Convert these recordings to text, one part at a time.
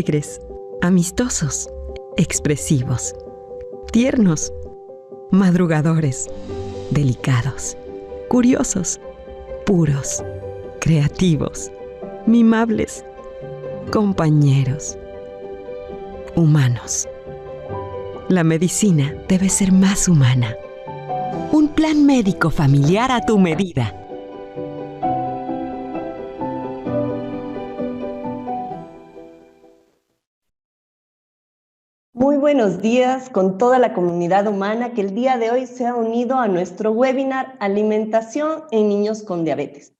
alegres, amistosos, expresivos, tiernos, madrugadores, delicados, curiosos, puros, creativos, mimables, compañeros, humanos. La medicina debe ser más humana. Un plan médico familiar a tu medida. Muy buenos días con toda la comunidad humana que el día de hoy se ha unido a nuestro webinar Alimentación en niños con diabetes.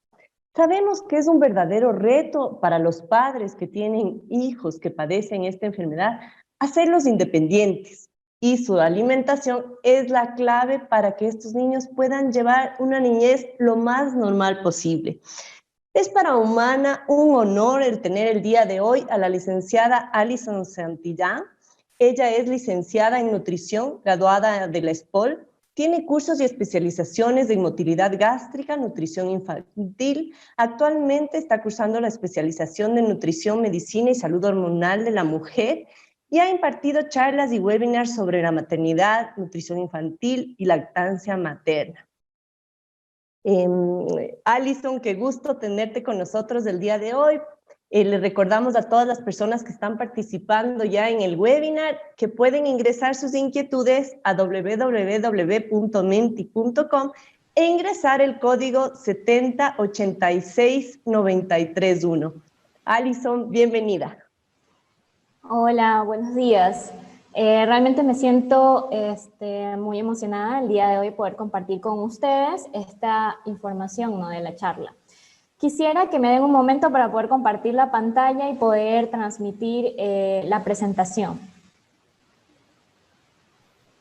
Sabemos que es un verdadero reto para los padres que tienen hijos que padecen esta enfermedad hacerlos independientes, y su alimentación es la clave para que estos niños puedan llevar una niñez lo más normal posible. Es para Humana un honor el tener el día de hoy a la licenciada Alison Santillán. Ella es licenciada en nutrición, graduada de la ESPOL, tiene cursos y especializaciones en motilidad gástrica, nutrición infantil. Actualmente está cursando la especialización de nutrición, medicina y salud hormonal de la mujer y ha impartido charlas y webinars sobre la maternidad, nutrición infantil y lactancia materna. Alison, qué gusto tenerte con nosotros el día de hoy. Le recordamos a todas las personas que están participando ya en el webinar que pueden ingresar sus inquietudes a www.menti.com e ingresar el código 7086931. Alison, bienvenida. Hola, buenos días. Realmente me siento muy emocionada el día de hoy poder compartir con ustedes esta información, ¿no?, de la charla. Quisiera que me den un momento para poder compartir la pantalla y poder transmitir la presentación.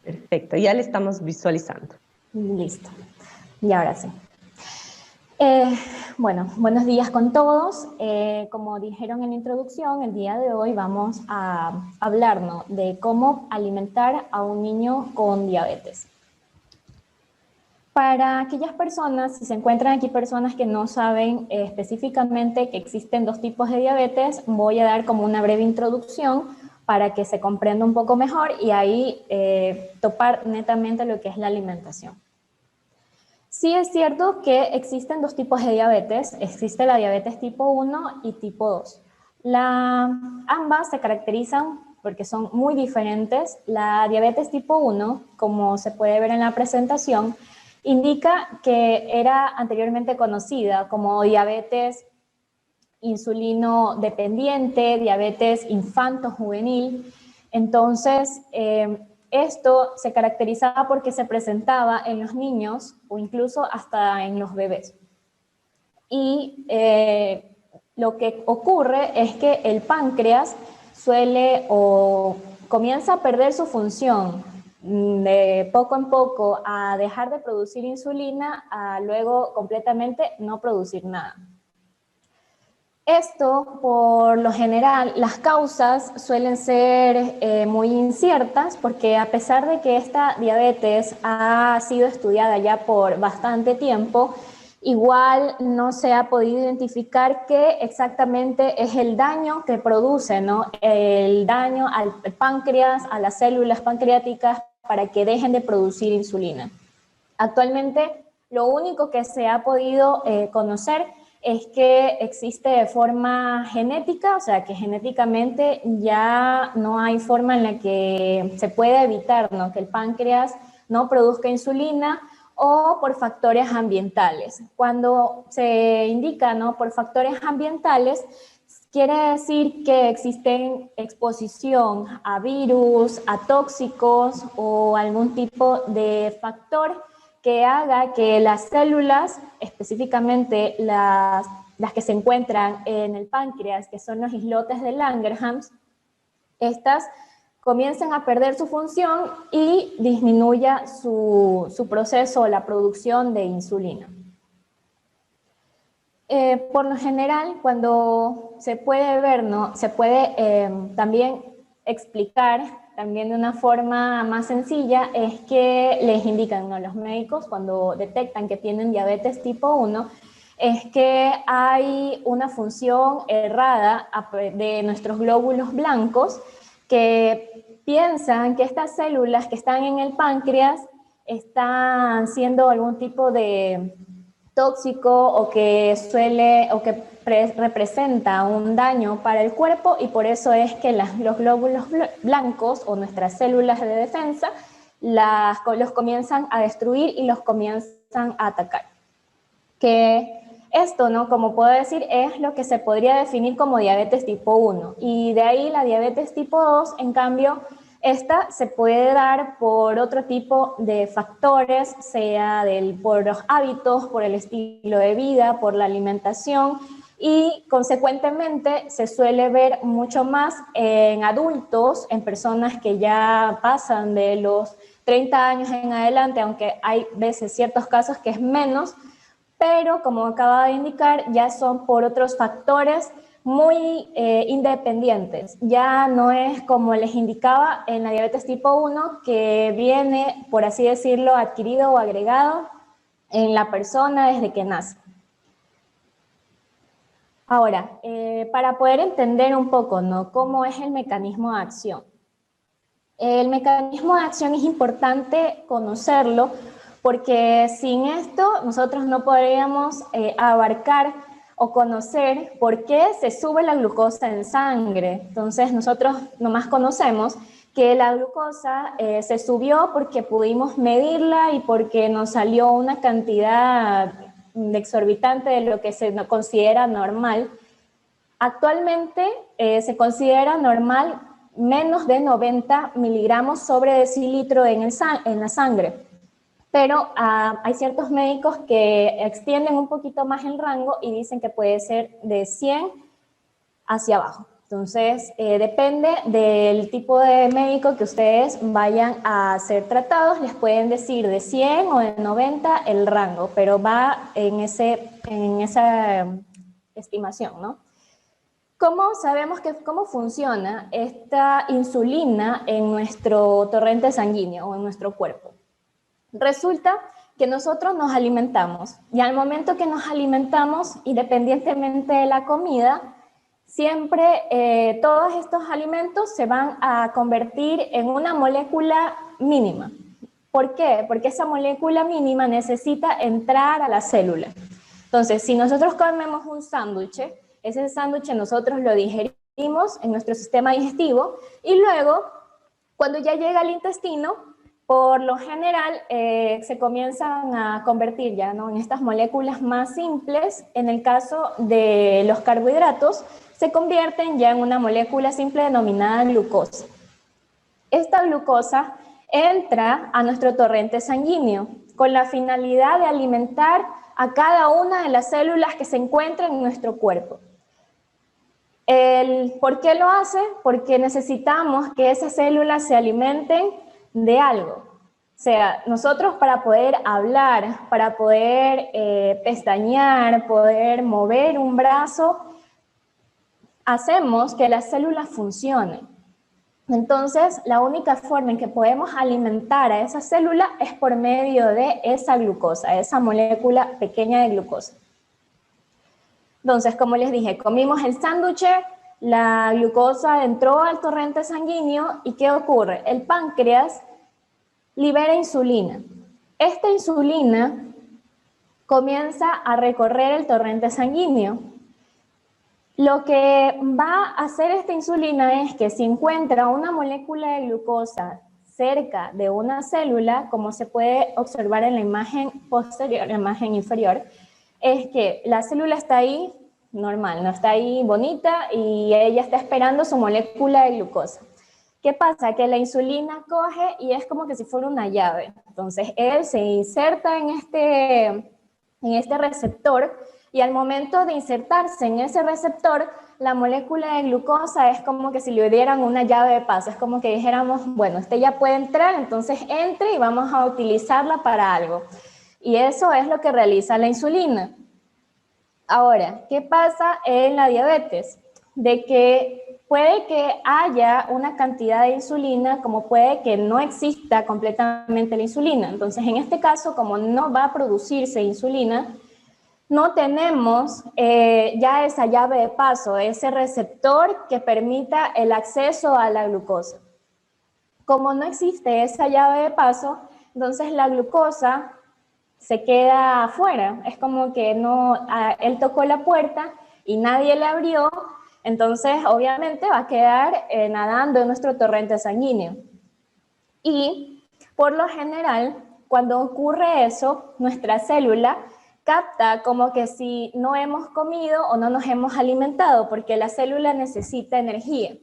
Perfecto, ya le estamos visualizando. Listo. Y ahora sí. Bueno, buenos días con todos. Como dijeron en la introducción, el día de hoy vamos a hablarnos de cómo alimentar a un niño con diabetes. Para aquellas personas, si se encuentran aquí personas que no saben específicamente que existen dos tipos de diabetes, voy a dar como una breve introducción para que se comprenda un poco mejor y ahí topar netamente lo que es la alimentación. Sí es cierto que existen dos tipos de diabetes, existe la diabetes tipo 1 y tipo 2. Ambas se caracterizan porque son muy diferentes. La diabetes tipo 1, como se puede ver en la presentación, indica que era anteriormente conocida como diabetes insulino dependiente, diabetes infanto-juvenil. Entonces, esto se caracterizaba porque se presentaba en los niños o incluso hasta en los bebés. Y lo que ocurre es que el páncreas suele o comienza a perder su función de poco en poco a dejar de producir insulina a luego completamente no producir nada. Esto, por lo general, las causas suelen ser muy inciertas porque a pesar de que esta diabetes ha sido estudiada ya por bastante tiempo, igual no se ha podido identificar qué exactamente es el daño que produce, ¿no?, el daño al páncreas, a las células pancreáticas para que dejen de producir insulina. Actualmente, lo único que se ha podido conocer es que existe de forma genética, o sea, que genéticamente ya no hay forma en la que se pueda evitar, ¿no?, que el páncreas no produzca insulina, o por factores ambientales. Cuando se indica, ¿no?, por factores ambientales, quiere decir que existen exposición a virus, a tóxicos o algún tipo de factor que haga que las células, específicamente las que se encuentran en el páncreas, que son los islotes de Langerhans, estas comiencen a perder su función y disminuya su proceso, la producción de insulina. Por lo general, cuando se puede ver, ¿no?, se puede también explicar también de una forma más sencilla, es que les indican, ¿no?, los médicos cuando detectan que tienen diabetes tipo 1, es que hay una función errada de nuestros glóbulos blancos que piensan que estas células que están en el páncreas están siendo algún tipo de tóxico o que representa un daño para el cuerpo, y por eso es que los glóbulos blancos o nuestras células de defensa los comienzan a destruir y los comienzan a atacar. Que esto, ¿no? Como puedo decir, es lo que se podría definir como diabetes tipo 1, y de ahí la diabetes tipo 2, en cambio, esta se puede dar por otro tipo de factores, sea por los hábitos, por el estilo de vida, por la alimentación, y consecuentemente se suele ver mucho más en adultos, en personas que ya pasan de los 30 años en adelante, aunque hay veces ciertos casos que es menos, pero como acaba de indicar, ya son por otros factores muy independientes. Ya no es como les indicaba en la diabetes tipo 1, que viene, por así decirlo, adquirido o agregado en la persona desde que nace. Ahora, para poder entender un poco, ¿no?, cómo es el mecanismo de acción. El mecanismo de acción es importante conocerlo, porque sin esto nosotros no podríamos abarcar o conocer por qué se sube la glucosa en sangre. Entonces nosotros nomás conocemos que la glucosa se subió porque pudimos medirla y porque nos salió una cantidad exorbitante de lo que se considera normal. Actualmente se considera normal menos de 90 miligramos sobre decilitro en la sangre. Pero hay ciertos médicos que extienden un poquito más el rango y dicen que puede ser de 100 hacia abajo. Entonces, depende del tipo de médico que ustedes vayan a ser tratados, les pueden decir de 100 o de 90 el rango, pero va en esa estimación, ¿no? ¿Cómo sabemos cómo funciona esta insulina en nuestro torrente sanguíneo o en nuestro cuerpo? Resulta que nosotros nos alimentamos, y al momento que nos alimentamos, independientemente de la comida, siempre todos estos alimentos se van a convertir en una molécula mínima. ¿Por qué? Porque esa molécula mínima necesita entrar a la célula. Entonces, si nosotros comemos un sándwich, ese sándwich nosotros lo digerimos en nuestro sistema digestivo, y luego, cuando ya llega al intestino, por lo general se comienzan a convertir ya, ¿no?, en estas moléculas más simples. En el caso de los carbohidratos, se convierten ya en una molécula simple denominada glucosa. Esta glucosa entra a nuestro torrente sanguíneo con la finalidad de alimentar a cada una de las células que se encuentran en nuestro cuerpo. ¿Por qué lo hace? Porque necesitamos que esas células se alimenten de algo. O sea, nosotros para poder hablar, para poder pestañear, poder mover un brazo, hacemos que las células funcionen. Entonces, la única forma en que podemos alimentar a esa célula es por medio de esa glucosa, esa molécula pequeña de glucosa. Entonces, como les dije, comimos el sándwich, la glucosa entró al torrente sanguíneo, ¿y qué ocurre? El páncreas libera insulina. Esta insulina comienza a recorrer el torrente sanguíneo. Lo que va a hacer esta insulina es que si encuentra una molécula de glucosa cerca de una célula, como se puede observar en la imagen posterior, la imagen inferior, es que la célula está ahí normal, no está ahí bonita, y ella está esperando su molécula de glucosa. ¿Qué pasa? Que la insulina coge y es como que si fuera una llave. Entonces, él se inserta en este receptor, y al momento de insertarse en ese receptor, la molécula de glucosa es como que si le dieran una llave de paso. Es como que dijéramos, bueno, este ya puede entrar, entonces entre y vamos a utilizarla para algo. Y eso es lo que realiza la insulina. Ahora, ¿qué pasa en la diabetes? De que puede que haya una cantidad de insulina, como puede que no exista completamente la insulina. Entonces, en este caso, como no va a producirse insulina, no tenemos ya esa llave de paso, ese receptor que permita el acceso a la glucosa. Como no existe esa llave de paso, entonces la glucosa se queda afuera. Es como que él tocó la puerta y nadie le abrió, entonces obviamente va a quedar nadando en nuestro torrente sanguíneo. Y por lo general, cuando ocurre eso, nuestra célula capta como que si no hemos comido o no nos hemos alimentado, porque la célula necesita energía.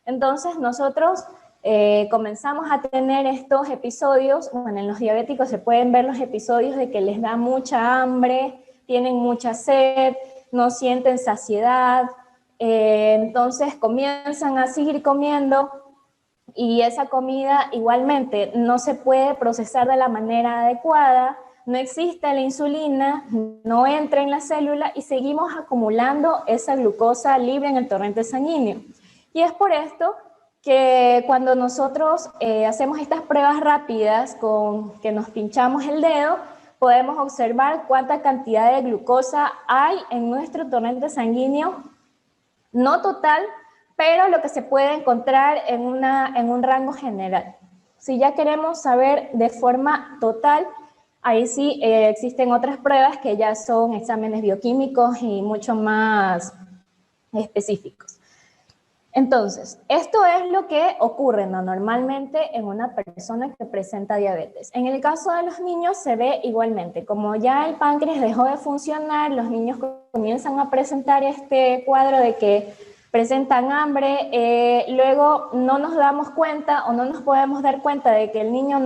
Entonces nosotros comenzamos a tener estos episodios, bueno, en los diabéticos se pueden ver los episodios de que les da mucha hambre, tienen mucha sed, no sienten saciedad, entonces comienzan a seguir comiendo y esa comida igualmente no se puede procesar de la manera adecuada, no existe la insulina, no entra en la célula y seguimos acumulando esa glucosa libre en el torrente sanguíneo. Y es por esto que cuando nosotros hacemos estas pruebas rápidas con que nos pinchamos el dedo, podemos observar cuánta cantidad de glucosa hay en nuestro torrente sanguíneo, no total, pero lo que se puede encontrar en un rango general. Si ya queremos saber de forma total, ahí sí existen otras pruebas que ya son exámenes bioquímicos y mucho más específicos. Entonces, esto es lo que ocurre normalmente en una persona que presenta diabetes. En el caso de los niños se ve igualmente. Como ya el páncreas dejó de funcionar, los niños comienzan a presentar este cuadro de que presentan hambre, luego no nos damos cuenta o no nos podemos dar cuenta de que el niño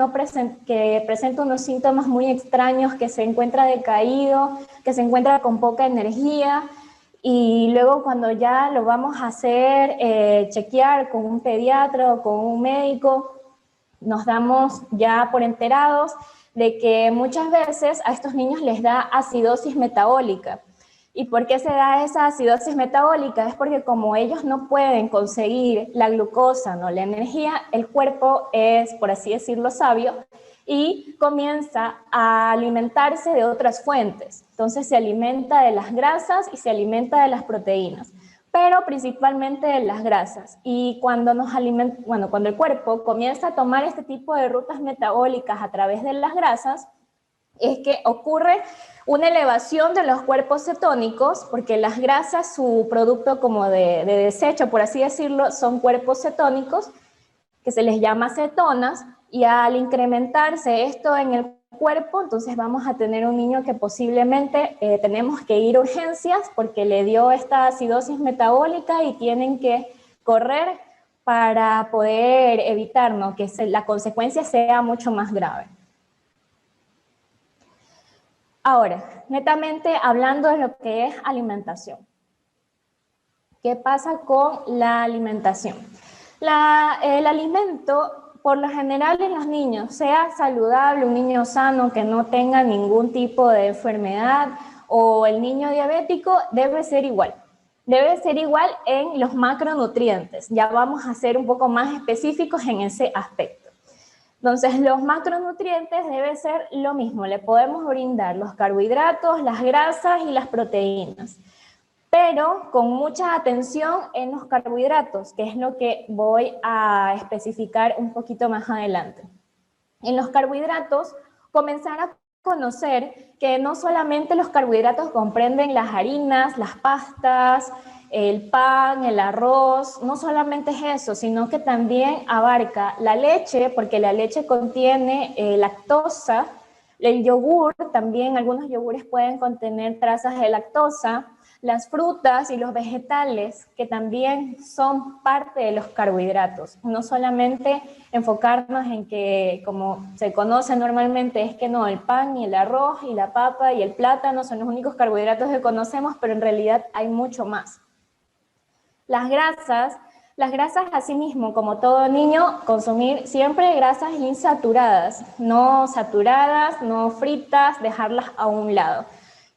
que presenta unos síntomas muy extraños, que se encuentra decaído, que se encuentra con poca energía, y luego cuando ya lo vamos a hacer chequear con un pediatra o con un médico, nos damos ya por enterados de que muchas veces a estos niños les da acidosis metabólica. ¿Y por qué se da esa acidosis metabólica? Es porque como ellos no pueden conseguir la glucosa, no la energía, el cuerpo es, por así decirlo, sabio y comienza a alimentarse de otras fuentes. Entonces se alimenta de las grasas y se alimenta de las proteínas, pero principalmente de las grasas. Y cuando cuando el cuerpo comienza a tomar este tipo de rutas metabólicas a través de las grasas, es que ocurre una elevación de los cuerpos cetónicos, porque las grasas, su producto como de desecho, por así decirlo, son cuerpos cetónicos, que se les llama cetonas, y al incrementarse esto en el cuerpo, entonces vamos a tener un niño que posiblemente tenemos que ir a urgencias porque le dio esta acidosis metabólica y tienen que correr para poder evitar, ¿no?, que la consecuencia sea mucho más grave. Ahora, netamente hablando de lo que es alimentación. ¿Qué pasa con la alimentación? El alimento, por lo general en los niños, sea saludable, un niño sano que no tenga ningún tipo de enfermedad o el niño diabético, debe ser igual. Debe ser igual en los macronutrientes. Ya vamos a ser un poco más específicos en ese aspecto. Entonces, los macronutrientes debe ser lo mismo. Le podemos brindar los carbohidratos, las grasas y las proteínas, pero con mucha atención en los carbohidratos, que es lo que voy a especificar un poquito más adelante. En los carbohidratos, comenzar a conocer que no solamente los carbohidratos comprenden las harinas, las pastas, el pan, el arroz, no solamente es eso, sino que también abarca la leche, porque la leche contiene lactosa, el yogur, también algunos yogures pueden contener trazas de lactosa, las frutas y los vegetales, que también son parte de los carbohidratos. No solamente enfocarnos en que, como se conoce normalmente, es que no, el pan y el arroz y la papa y el plátano son los únicos carbohidratos que conocemos, pero en realidad hay mucho más. Las grasas asimismo, como todo niño, consumir siempre grasas insaturadas, no saturadas, no fritas, dejarlas a un lado.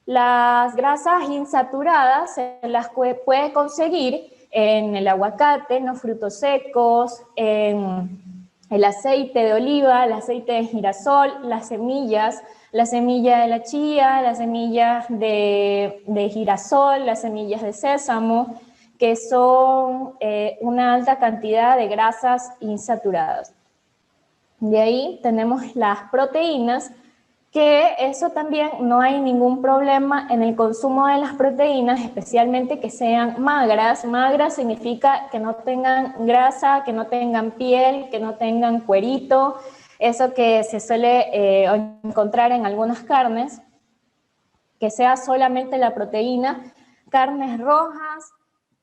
Las grasas insaturadas se las puede conseguir en el aguacate, en los frutos secos, en el aceite de oliva, el aceite de girasol, las semillas, la semilla de la chía, las semillas de girasol, las semillas de sésamo, que son una alta cantidad de grasas insaturadas. De ahí tenemos las proteínas, que eso también no hay ningún problema en el consumo de las proteínas, especialmente que sean magras. Magras significa que no tengan grasa, que no tengan piel, que no tengan cuerito, eso que se suele encontrar en algunas carnes, que sea solamente la proteína. Carnes rojas,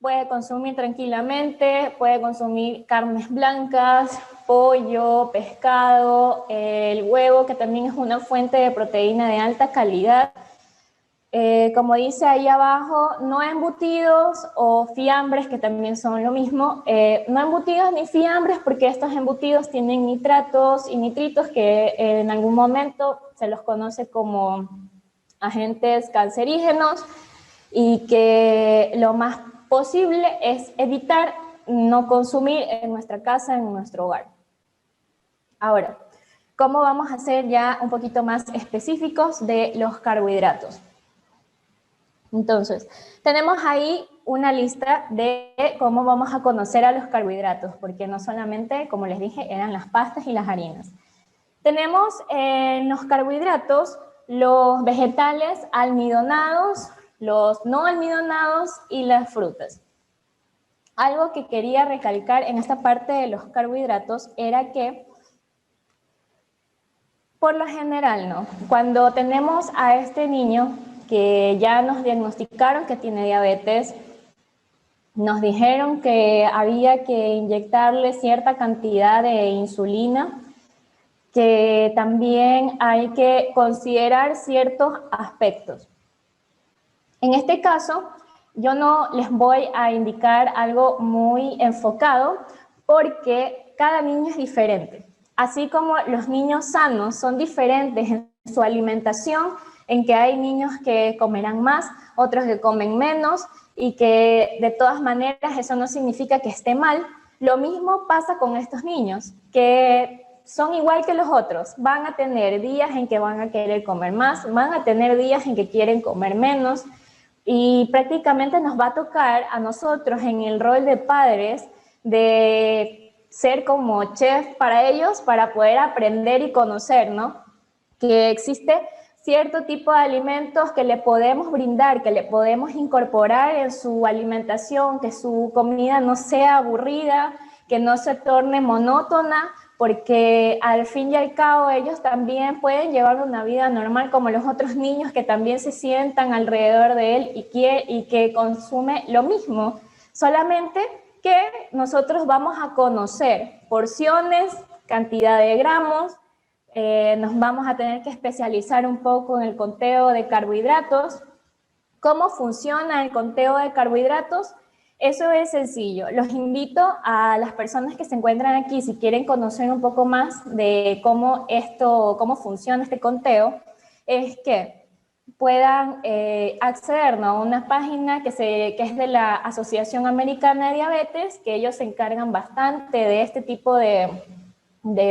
puede consumir tranquilamente, puede consumir carnes blancas, pollo, pescado, el huevo, que también es una fuente de proteína de alta calidad. Como dice ahí abajo, no embutidos o fiambres, que también son lo mismo. No embutidos ni fiambres, porque estos embutidos tienen nitratos y nitritos que en algún momento se los conoce como agentes cancerígenos, y que lo más posible es evitar no consumir en nuestra casa, en nuestro hogar. Ahora, ¿cómo vamos a ser ya un poquito más específicos de los carbohidratos? Entonces, tenemos ahí una lista de cómo vamos a conocer a los carbohidratos, porque no solamente, como les dije, eran las pastas y las harinas. Tenemos en los carbohidratos los vegetales almidonados, los no almidonados y las frutas. Algo que quería recalcar en esta parte de los carbohidratos era que, por lo general, ¿no? Cuando tenemos a este niño que ya nos diagnosticaron que tiene diabetes, nos dijeron que había que inyectarle cierta cantidad de insulina, que también hay que considerar ciertos aspectos. En este caso, yo no les voy a indicar algo muy enfocado, porque cada niño es diferente. Así como los niños sanos son diferentes en su alimentación, en que hay niños que comerán más, otros que comen menos, y que de todas maneras eso no significa que esté mal. Lo mismo pasa con estos niños, que son igual que los otros. Van a tener días en que van a querer comer más, van a tener días en que quieren comer menos, y prácticamente nos va a tocar a nosotros en el rol de padres de ser como chef para ellos, para poder aprender y conocer, ¿no? Que existe cierto tipo de alimentos que le podemos brindar, que le podemos incorporar en su alimentación, que su comida no sea aburrida, que no se torne monótona, porque al fin y al cabo ellos también pueden llevar una vida normal como los otros niños, que también se sientan alrededor de él y que consume lo mismo, solamente que nosotros vamos a conocer porciones, cantidad de gramos. Nos vamos a tener que especializar un poco en el conteo de carbohidratos. ¿Cómo funciona el conteo de carbohidratos? Eso es sencillo. Los invito a las personas que se encuentran aquí, si quieren conocer un poco más de cómo funciona este conteo, es que puedan acceder, ¿no?, a una página que es de la Asociación Americana de Diabetes, que ellos se encargan bastante de este tipo de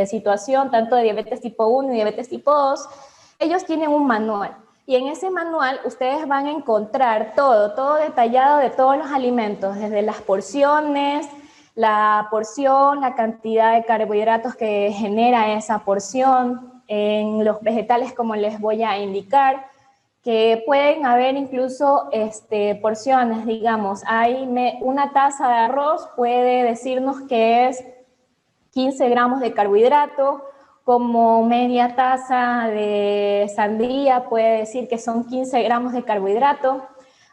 situación, tanto de diabetes tipo 1 y diabetes tipo 2. Ellos tienen un manual. Y en ese manual ustedes van a encontrar todo detallado de todos los alimentos, desde las porciones, la porción, la cantidad de carbohidratos que genera esa porción, en los vegetales, como les voy a indicar, que pueden haber incluso porciones, digamos, una taza de arroz puede decirnos que es 15 gramos de carbohidrato, como media taza de sandía puede decir que son 15 gramos de carbohidrato.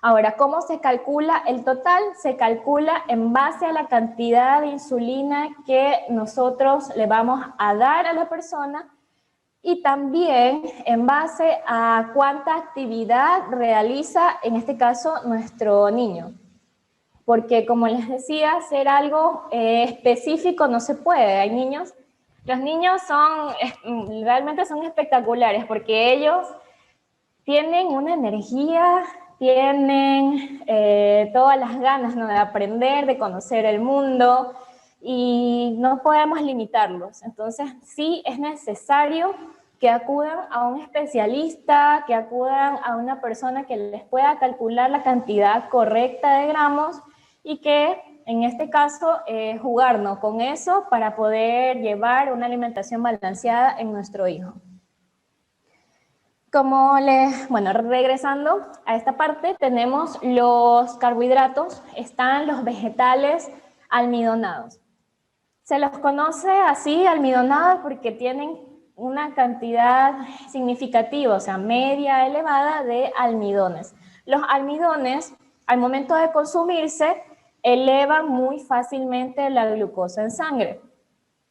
Ahora, ¿cómo se calcula el total? Se calcula en base a la cantidad de insulina que nosotros le vamos a dar a la persona, y también en base a cuánta actividad realiza, en este caso, nuestro niño. Porque, como les decía, hacer algo específico no se puede. Los niños realmente son espectaculares, porque ellos tienen una energía, tienen todas las ganas, ¿no?, de aprender, de conocer el mundo, y no podemos limitarlos. Entonces, sí es necesario que acudan a un especialista, que acudan a una persona que les pueda calcular la cantidad correcta de gramos y que en este caso jugarnos con eso para poder llevar una alimentación balanceada en nuestro hijo. Bueno, regresando a esta parte, tenemos los carbohidratos, están los vegetales almidonados. Se los conoce así, almidonados, porque tienen una cantidad significativa, o sea, media elevada de almidones. Los almidones, al momento de consumirse, elevan muy fácilmente la glucosa en sangre.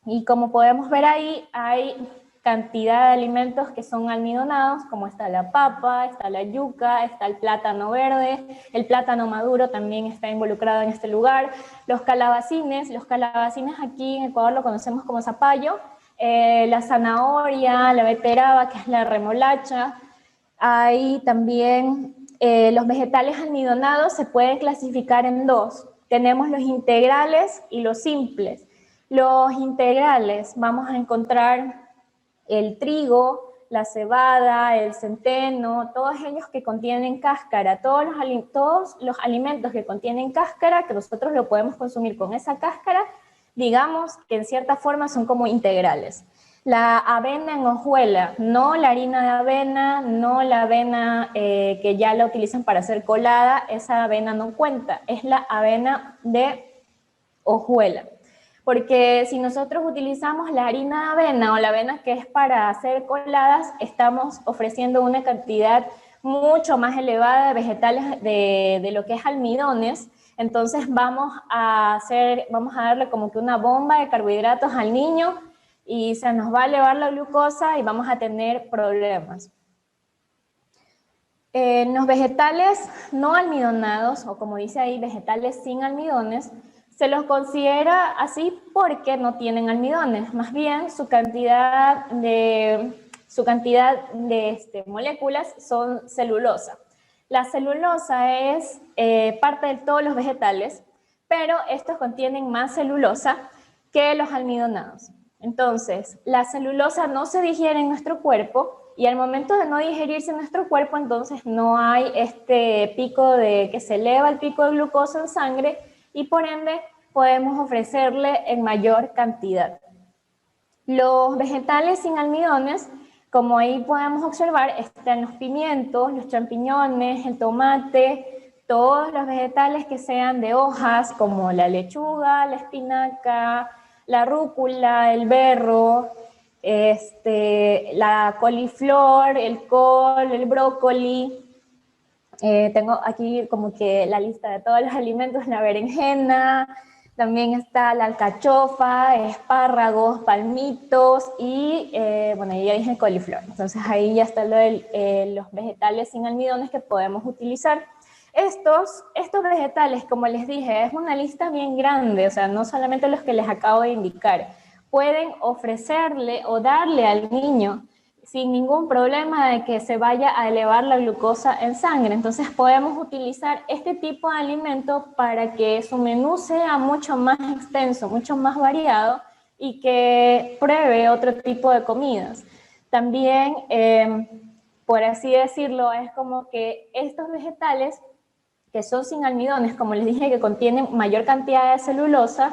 Y como podemos ver ahí, hay cantidad de alimentos que son almidonados, como está la papa, está la yuca, está el plátano verde, el plátano maduro también está involucrado en este lugar, los calabacines aquí en Ecuador lo conocemos como zapallo, la zanahoria, la beteraba, que es la remolacha. Hay también los vegetales almidonados se pueden clasificar en dos. Tenemos los integrales y los simples. Los integrales vamos a encontrar el trigo, la cebada, el centeno, todos ellos que contienen cáscara, todos los alimentos que contienen cáscara, que nosotros lo podemos consumir con esa cáscara, digamos que en cierta forma son como integrales. La avena en hojuela, no la harina de avena, no la avena que ya la utilizan para hacer colada, esa avena no cuenta, es la avena de hojuela. Porque si nosotros utilizamos la harina de avena o la avena que es para hacer coladas, estamos ofreciendo una cantidad mucho más elevada de vegetales de lo que es almidones. Entonces vamos a darle como que una bomba de carbohidratos al niño y se nos va a elevar la glucosa y vamos a tener problemas. Los vegetales no almidonados, o como dice ahí, vegetales sin almidones, se los considera así porque no tienen almidones, más bien su cantidad de moléculas son celulosa. La celulosa es parte de todos los vegetales, pero estos contienen más celulosa que los almidonados. Entonces, la celulosa no se digiere en nuestro cuerpo y al momento de no digerirse en nuestro cuerpo, entonces no hay este pico que se eleva el pico de glucosa en sangre y por ende podemos ofrecerle en mayor cantidad. Los vegetales sin almidones, como ahí podemos observar, están los pimientos, los champiñones, el tomate, todos los vegetales que sean de hojas, como la lechuga, la espinaca, la rúcula, el berro, la coliflor, el col, el brócoli. Tengo aquí como que la lista de todos los alimentos, la berenjena, también está la alcachofa, espárragos, palmitos y, bueno, ya dije el coliflor. Entonces ahí ya está lo de los vegetales sin almidones que podemos utilizar. Estos vegetales, como les dije, es una lista bien grande, o sea, no solamente los que les acabo de indicar. Pueden ofrecerle o darle al niño sin ningún problema de que se vaya a elevar la glucosa en sangre. Entonces podemos utilizar este tipo de alimento para que su menú sea mucho más extenso, mucho más variado y que pruebe otro tipo de comidas. También, por así decirlo, es como que estos vegetales que son sin almidones, como les dije, que contienen mayor cantidad de celulosa,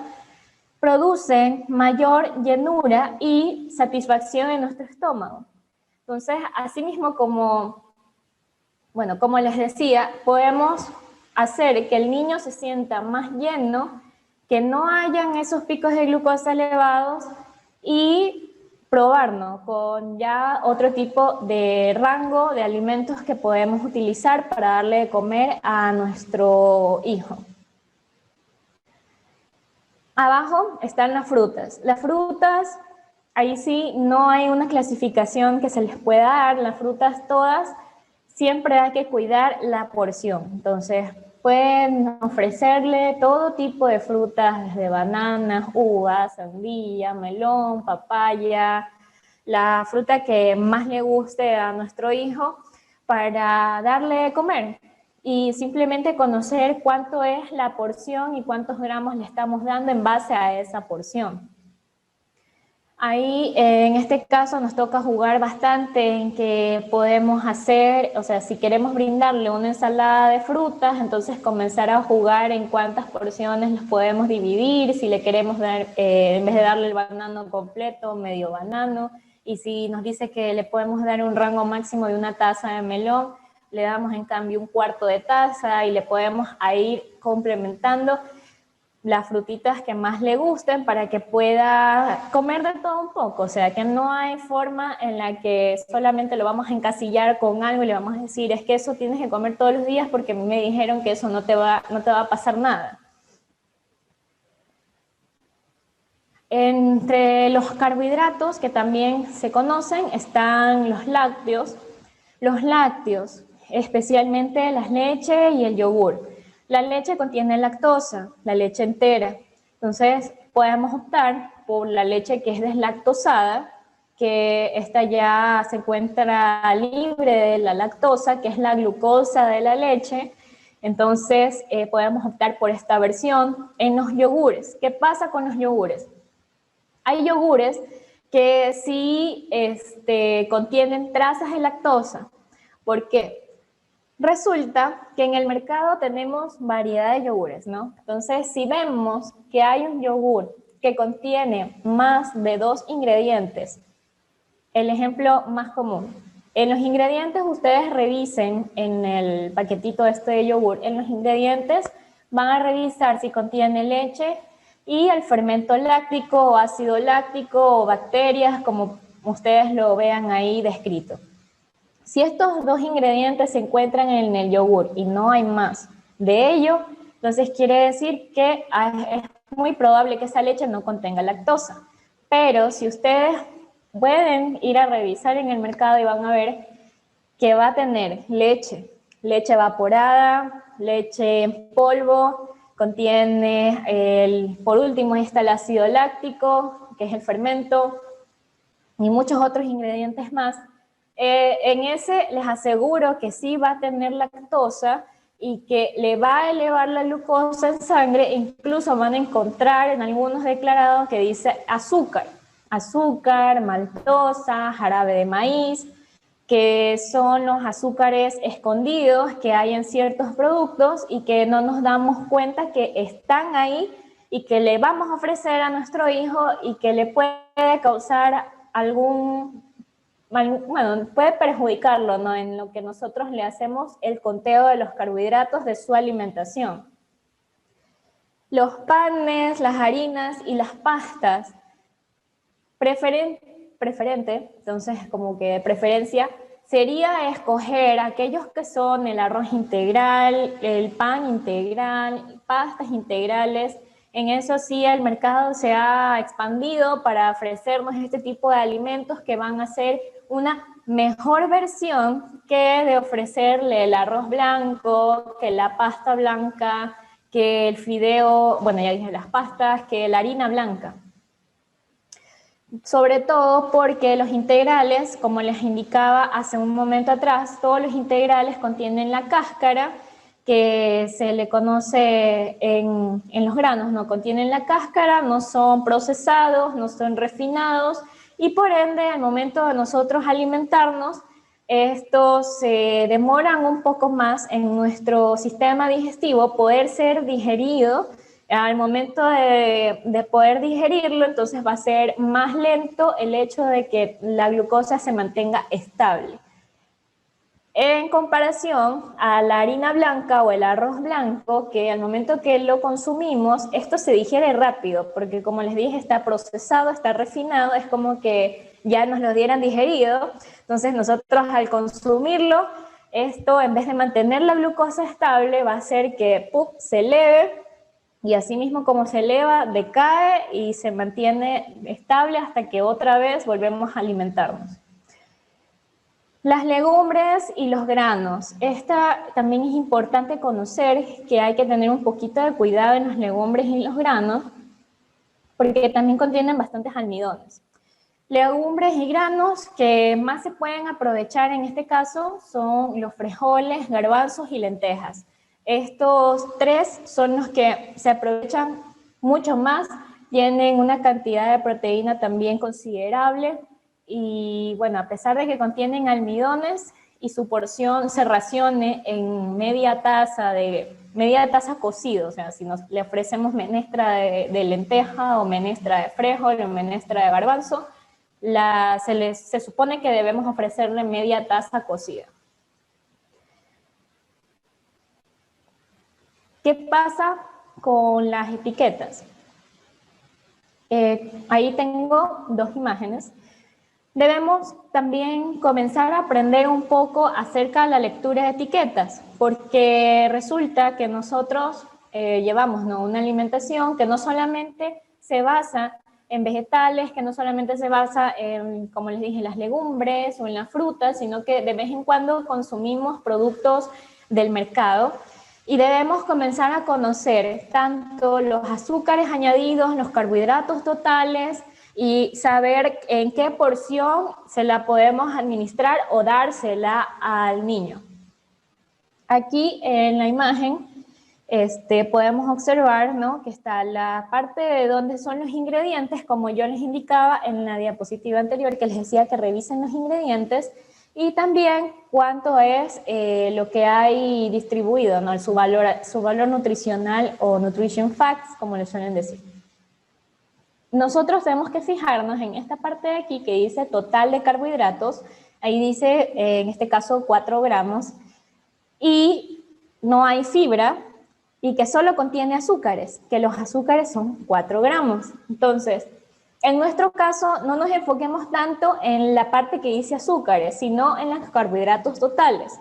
producen mayor llenura y satisfacción en nuestro estómago. Entonces, así mismo como les decía, podemos hacer que el niño se sienta más lleno, que no hayan esos picos de glucosa elevados y probarnos con ya otro tipo de rango de alimentos que podemos utilizar para darle de comer a nuestro hijo. Abajo están las frutas. Las frutas, ahí sí no hay una clasificación que se les pueda dar, las frutas todas, siempre hay que cuidar la porción. Entonces, pueden ofrecerle todo tipo de frutas, desde bananas, uvas, sandía, melón, papaya, la fruta que más le guste a nuestro hijo para darle de comer. Y simplemente conocer cuánto es la porción y cuántos gramos le estamos dando en base a esa porción. Ahí, en este caso, nos toca jugar bastante en que podemos hacer, o sea, si queremos brindarle una ensalada de frutas, entonces comenzar a jugar en cuántas porciones las podemos dividir, si le queremos dar, en vez de darle el banano completo, medio banano, y si nos dice que le podemos dar un rango máximo de una taza de melón, le damos en cambio un cuarto de taza y le podemos ir complementando las frutitas que más le gusten para que pueda comer de todo un poco, o sea, que no hay forma en la que solamente lo vamos a encasillar con algo y le vamos a decir, es que eso tienes que comer todos los días porque a mí me dijeron que eso no te va a pasar nada. Entre los carbohidratos que también se conocen están los lácteos. Los lácteos, especialmente la leche y el yogur. La leche contiene lactosa, la leche entera. Entonces, podemos optar por la leche que es deslactosada, que esta ya se encuentra libre de la lactosa, que es la glucosa de la leche. Entonces, podemos optar por esta versión. En los yogures, ¿qué pasa con los yogures? Hay yogures que sí contienen trazas de lactosa. ¿Por qué? Resulta que en el mercado tenemos variedad de yogures, ¿no? Entonces, si vemos que hay un yogur que contiene más de 2 ingredientes, el ejemplo más común, en los ingredientes ustedes revisen en el paquetito de yogur, en los ingredientes van a revisar si contiene leche y el fermento láctico o ácido láctico o bacterias, como ustedes lo vean ahí descrito. Si estos 2 ingredientes se encuentran en el yogur y no hay más de ello, entonces quiere decir que es muy probable que esa leche no contenga lactosa. Pero si ustedes pueden ir a revisar en el mercado y van a ver que va a tener leche evaporada, leche en polvo, contiene, por último, está el ácido láctico, que es el fermento, y muchos otros ingredientes más. En ese les aseguro que sí va a tener lactosa y que le va a elevar la glucosa en sangre, e incluso van a encontrar en algunos declarados que dice azúcar, maltosa, jarabe de maíz, que son los azúcares escondidos que hay en ciertos productos y que no nos damos cuenta que están ahí y que le vamos a ofrecer a nuestro hijo y que le puede causar puede perjudicarlo, ¿no? En lo que nosotros le hacemos el conteo de los carbohidratos de su alimentación. Los panes, las harinas y las pastas, preferente, entonces como que de preferencia, sería escoger aquellos que son el arroz integral, el pan integral, pastas integrales. En eso sí el mercado se ha expandido para ofrecernos este tipo de alimentos que van a ser una mejor versión que de ofrecerle el arroz blanco, que la pasta blanca, que el fideo, bueno ya dije las pastas, que la harina blanca. Sobre todo porque los integrales, como les indicaba hace un momento atrás, todos los integrales contienen la cáscara, que se le conoce en los granos, no contienen la cáscara, no son procesados, no son refinados, y por ende, al momento de nosotros alimentarnos, estos se demoran un poco más en nuestro sistema digestivo poder ser digerido. Al momento de poder digerirlo, entonces va a ser más lento el hecho de que la glucosa se mantenga estable. En comparación a la harina blanca o el arroz blanco, que al momento que lo consumimos, esto se digiere rápido, porque como les dije, está procesado, está refinado, es como que ya nos lo dieran digerido. Entonces nosotros al consumirlo, esto en vez de mantener la glucosa estable, va a hacer que se eleve, y así mismo como se eleva, decae y se mantiene estable hasta que otra vez volvemos a alimentarnos. Las legumbres y los granos. Esta también es importante conocer que hay que tener un poquito de cuidado en las legumbres y los granos, porque también contienen bastantes almidones. Legumbres y granos que más se pueden aprovechar en este caso son los frijoles, garbanzos y lentejas. Estos 3 son los que se aprovechan mucho más tienen una cantidad de proteína también considerable y bueno, a pesar de que contienen almidones y su porción se racione en media taza cocido, o sea, si le ofrecemos menestra de lenteja o menestra de frijol o menestra de garbanzo, se supone que debemos ofrecerle media taza cocida. ¿Qué pasa con las etiquetas? Ahí tengo dos imágenes. Debemos también comenzar a aprender un poco acerca de la lectura de etiquetas, porque resulta que nosotros llevamos, ¿no?, una alimentación que no solamente se basa en vegetales, que no solamente se basa en, como les dije, las legumbres o en las frutas, sino que de vez en cuando consumimos productos del mercado y debemos comenzar a conocer tanto los azúcares añadidos, los carbohidratos totales y saber en qué porción se la podemos administrar o dársela al niño. Aquí en la imagen podemos observar, ¿no?, que está la parte de donde son los ingredientes, como yo les indicaba en la diapositiva anterior, que les decía que revisen los ingredientes, y también cuánto es lo que hay distribuido, ¿no?, su valor nutricional o nutrition facts, como le suelen decir. Nosotros tenemos que fijarnos en esta parte de aquí que dice total de carbohidratos, ahí dice en este caso 4 gramos, y no hay fibra, y que solo contiene azúcares, que los azúcares son 4 gramos. Entonces, en nuestro caso, no nos enfoquemos tanto en la parte que dice azúcares, sino en los carbohidratos totales,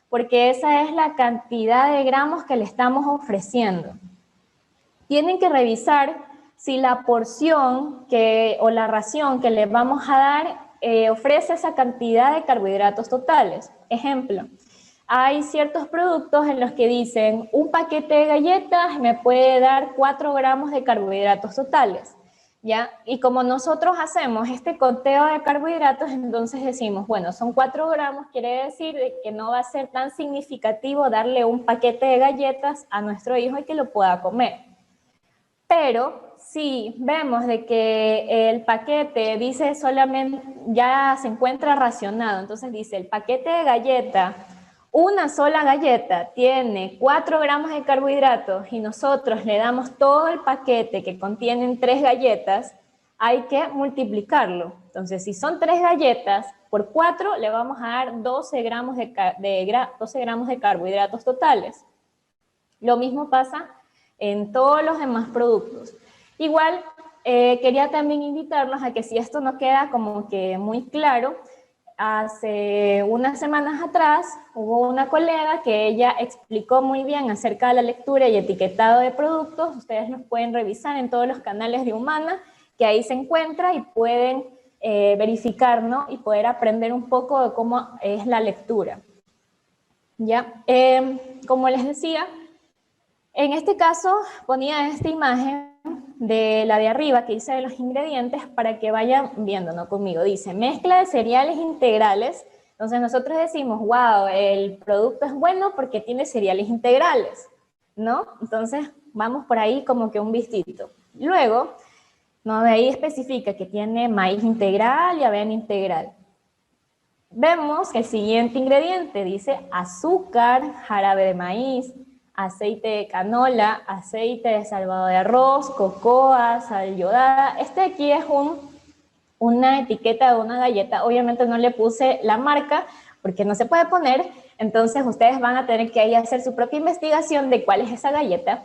porque esa es la cantidad de gramos que le estamos ofreciendo. Tienen que revisar si la porción o la ración que le vamos a dar ofrece esa cantidad de carbohidratos totales. Ejemplo, hay ciertos productos en los que dicen un paquete de galletas me puede dar 4 gramos de carbohidratos totales, ¿ya? Y como nosotros hacemos este conteo de carbohidratos, entonces decimos, bueno, son 4 gramos, quiere decir que no va a ser tan significativo darle un paquete de galletas a nuestro hijo y que lo pueda comer. Pero si vemos de que el paquete dice solamente, ya se encuentra racionado, entonces dice el paquete de galleta, una sola galleta tiene 4 gramos de carbohidratos y nosotros le damos todo el paquete que contienen 3 galletas, hay que multiplicarlo. Entonces, si son 3 galletas, por 4 le vamos a dar 12 gramos de carbohidratos totales. Lo mismo pasa en todos los demás productos. Igual, quería también invitarlos a que si esto no queda como que muy claro, hace unas semanas atrás hubo una colega que ella explicó muy bien acerca de la lectura y etiquetado de productos. Ustedes los pueden revisar en todos los canales de Humana, que ahí se encuentra y pueden verificar, ¿no?, y poder aprender un poco de cómo es la lectura. ¿Ya? Como les decía, en este caso ponía esta imagen de la de arriba que dice de los ingredientes para que vayan viendo, ¿no?, conmigo. Dice mezcla de cereales integrales. Entonces nosotros decimos, wow, el producto es bueno porque tiene cereales integrales, ¿no? Entonces vamos por ahí como que un vistito. Luego, ¿no?, de ahí especifica que tiene maíz integral y avena integral. Vemos que el siguiente ingrediente dice azúcar, jarabe de maíz, aceite de canola, aceite de salvado de arroz, cocoa, sal yodada. Este aquí es una etiqueta de una galleta. Obviamente no le puse la marca porque no se puede poner, entonces ustedes van a tener que ahí hacer su propia investigación de cuál es esa galleta.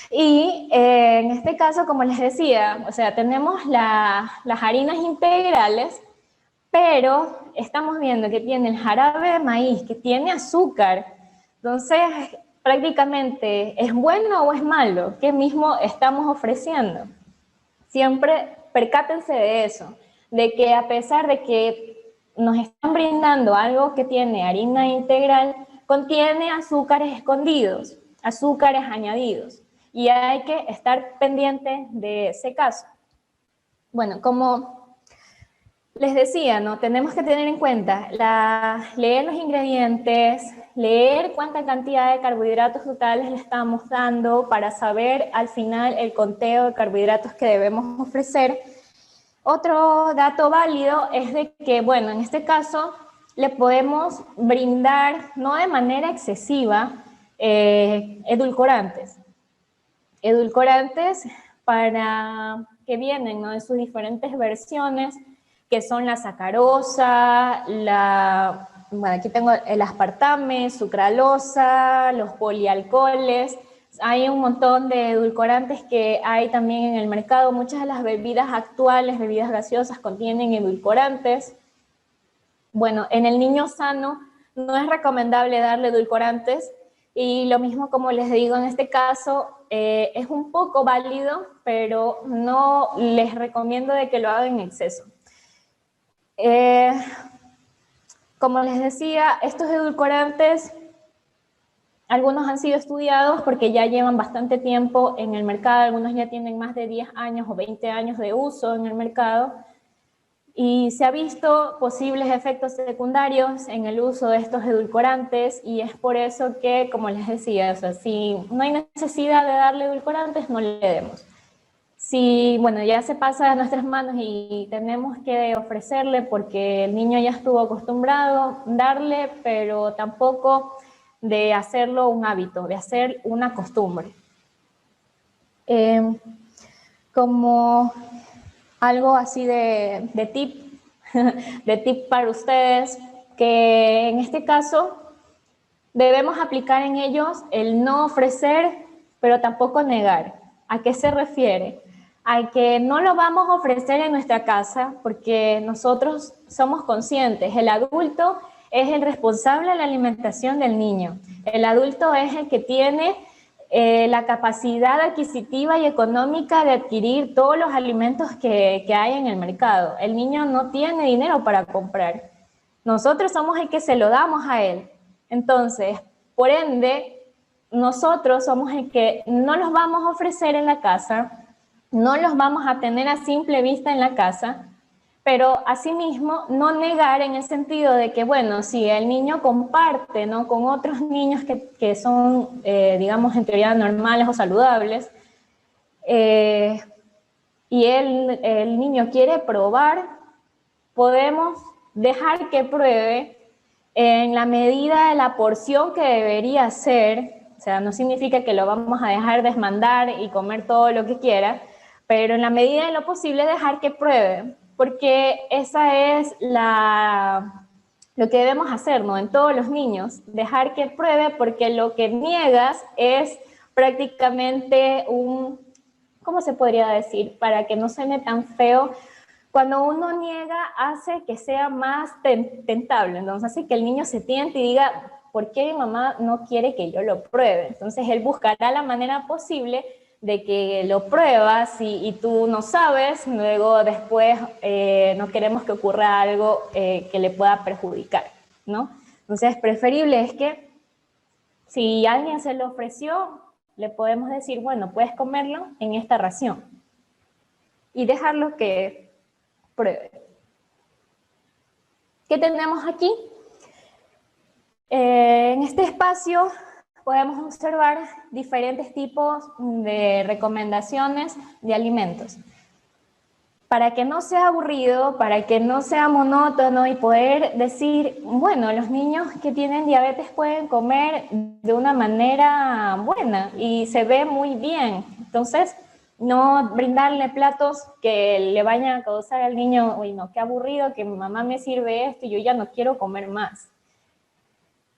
Y en este caso, como les decía, o sea, tenemos las harinas integrales, pero estamos viendo que tiene el jarabe de maíz, que tiene azúcar. Entonces, prácticamente, ¿es bueno o es malo? ¿Qué mismo estamos ofreciendo? Siempre percátense de eso, de que a pesar de que nos están brindando algo que tiene harina integral, contiene azúcares escondidos, azúcares añadidos, y hay que estar pendiente de ese caso. Bueno, como les decía, ¿no? Tenemos que tener en cuenta leer los ingredientes, leer cuánta cantidad de carbohidratos totales le estamos dando para saber al final el conteo de carbohidratos que debemos ofrecer. Otro dato válido es de que, bueno, en este caso le podemos brindar, no de manera excesiva, edulcorantes. Edulcorantes para que vienen, ¿no?, en sus diferentes versiones, que son la sacarosa, bueno, aquí tengo el aspartame, sucralosa, los polialcoholes. Hay un montón de edulcorantes que hay también en el mercado. Muchas de las bebidas actuales, bebidas gaseosas, contienen edulcorantes. Bueno, en el niño sano no es recomendable darle edulcorantes, y lo mismo, como les digo, en este caso es un poco válido, pero no les recomiendo de que lo hagan en exceso. Como les decía, estos edulcorantes, algunos han sido estudiados porque ya llevan bastante tiempo en el mercado, algunos ya tienen más de 10 años o 20 años de uso en el mercado, y se ha visto posibles efectos secundarios en el uso de estos edulcorantes, y es por eso que, como les decía, o sea, si no hay necesidad de darle edulcorantes, no le demos. Si, bueno, ya se pasa de nuestras manos y tenemos que ofrecerle porque el niño ya estuvo acostumbrado, darle, pero tampoco de hacerlo un hábito, de hacer una costumbre. Como algo así de tip, de tip para ustedes, que en este caso debemos aplicar en ellos el no ofrecer, pero tampoco negar. ¿A qué se refiere? A que no lo vamos a ofrecer en nuestra casa porque nosotros somos conscientes. El adulto es el responsable de la alimentación del niño. El adulto es el que tiene la capacidad adquisitiva y económica de adquirir todos los alimentos que hay en el mercado. El niño no tiene dinero para comprar. Nosotros somos el que se lo damos a él. Entonces, por ende, nosotros somos el que no los vamos a ofrecer en la casa, no los vamos a tener a simple vista en la casa, pero asimismo no negar en el sentido de que, bueno, si el niño comparte, ¿no?, con otros niños que son, digamos, en teoría normales o saludables, y el niño quiere probar, podemos dejar que pruebe en la medida de la porción que debería ser. O sea, no significa que lo vamos a dejar desmandar y comer todo lo que quiera, pero en la medida de lo posible dejar que pruebe, porque esa es lo que debemos hacer, ¿no?, en todos los niños, dejar que pruebe, porque lo que niegas es prácticamente ¿cómo se podría decir? Para que no suene tan feo, cuando uno niega hace que sea más tentable, entonces hace que el niño se tiente y diga, ¿por qué mi mamá no quiere que yo lo pruebe? Entonces él buscará la manera posible de que lo pruebas y tú no sabes, luego después no queremos que ocurra algo que le pueda perjudicar, ¿no? Entonces preferible es que si alguien se lo ofreció, le podemos decir, bueno, puedes comerlo en esta ración y dejarlo que pruebe. ¿Qué tenemos aquí? En este espacio podemos observar diferentes tipos de recomendaciones de alimentos. Para que no sea aburrido, para que no sea monótono y poder decir, bueno, los niños que tienen diabetes pueden comer de una manera buena y se ve muy bien. Entonces, no brindarle platos que le vayan a causar al niño, uy, no, qué aburrido, que mi mamá me sirve esto y yo ya no quiero comer más.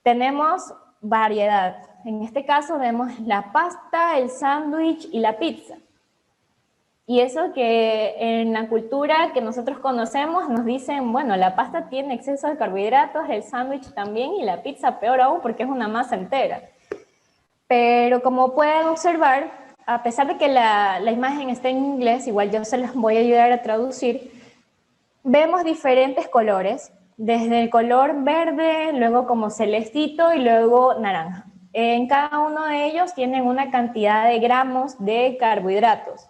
Tenemos variedad. En este caso vemos la pasta, el sándwich y la pizza. Y eso que en la cultura que nosotros conocemos nos dicen, bueno, la pasta tiene exceso de carbohidratos, el sándwich también y la pizza peor aún porque es una masa entera. Pero como pueden observar, a pesar de que la imagen está en inglés, igual yo se las voy a ayudar a traducir, vemos diferentes colores, desde el color verde, luego como celestito y luego naranja. En cada uno de ellos tienen una cantidad de gramos de carbohidratos.